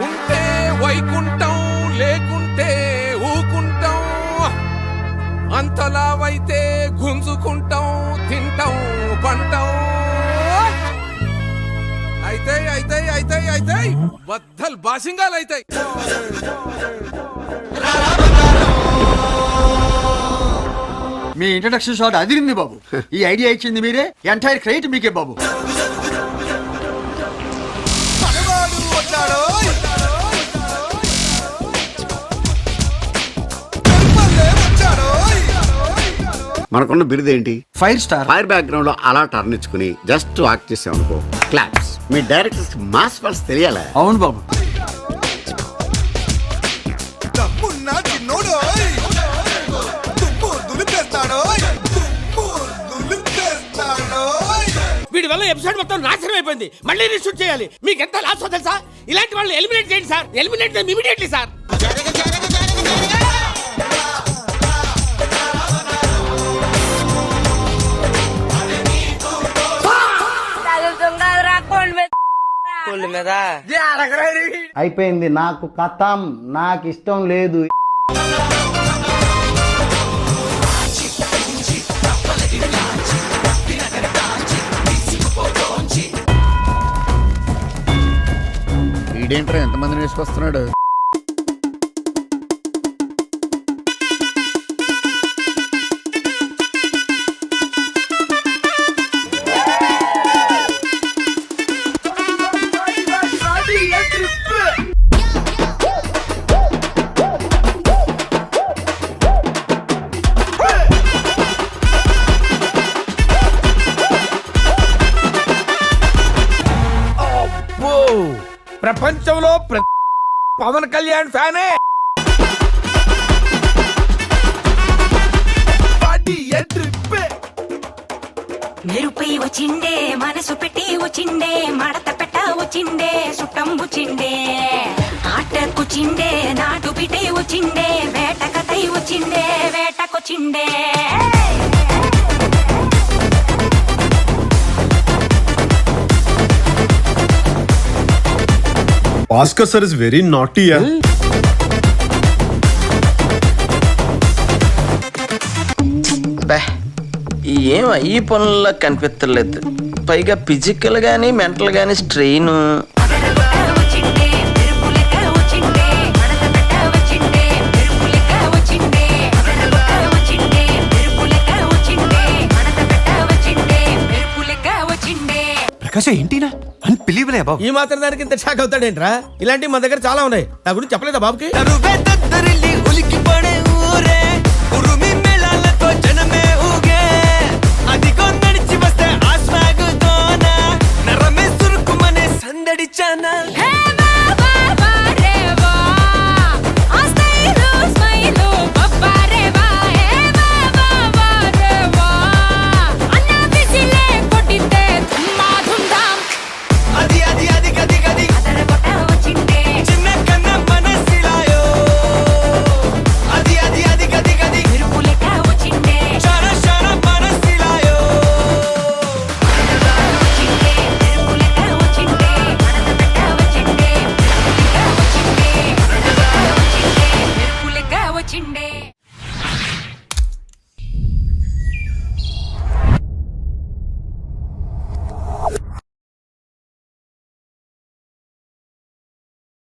ఉంటే వైకుంఠం లేకుంటే ఊకుంటాం అంతలావైతే గుంజుకుంటాం తింటాం పంటాం అయితే అయితే అయితే అయితే బద్దలు బాసింగాలు అయితాయి. మీ ఇంట్రడక్షన్ షాట్ అదిరింది బాబు. ఈ ఐడియా ఇచ్చింది మీరే, ఎంటైర్ క్రెడిట్ మీకే బాబు. మనకున్న బిరుదేంటి? 5 స్టార్. ఫైర్ బ్యాక్గ్రౌండ్ లో అలా టర్న్ ఇచ్చుకుని జస్ట్ వాక్ చేసాం అనుకో, క్లాప్స్. మీ డైరెక్టర్స్ మాస్ పల్స్ తెలియాలా? అవును బాబు. వీడి వల్ల ఎపిసోడ్ మొత్తం నాశనం అయిపోయింది. మళ్ళీ రీషూట్ చేయాలి. మీకు ఎంత లాస్ తెలుసా? ఇలాంటి వాళ్ళు ఎలిమినేట్ చేయండి సార్. ఎలిమినేట్ చేయండి ఇమిడియట్లీ సార్. అయిపోయింది. నాకు కథం, నాకు ఇష్టం లేదు. ఈడేంట్రా ఎంతమందిని వేసుకొస్తున్నాడు? ప్రపంచంలో పవన్ కళ్యాణ్ ఫ్యానే. మెరుపై వచ్చిండే మనసు పెట్టి వచ్చిండే మడత పెట్ట వచ్చిండే సుట్టం వచ్చిండే ఆటకొచ్చిండే నాటు బిడ్డే వచ్చిండే వేట కథై వచ్చిండే వేటకొచ్చిండే. Oscar sir is very naughty, yeah. ఏం ఈ పనుల్లో కనిపించలేదు. పైగా ఫిజికల్ గానీ మెంటల్ గానీ స్ట్రెయిన్. ప్రకాశ్ ఏంటినా అన్బిలీవబుల్ బాబు. ఈ మాత్రం దానికి ఇంత షాక్ అవుతాడేంట్రా? ఇలాంటివి మన దగ్గర చాలా ఉన్నాయి. నా గురించి చెప్పలేదా బాబుకి?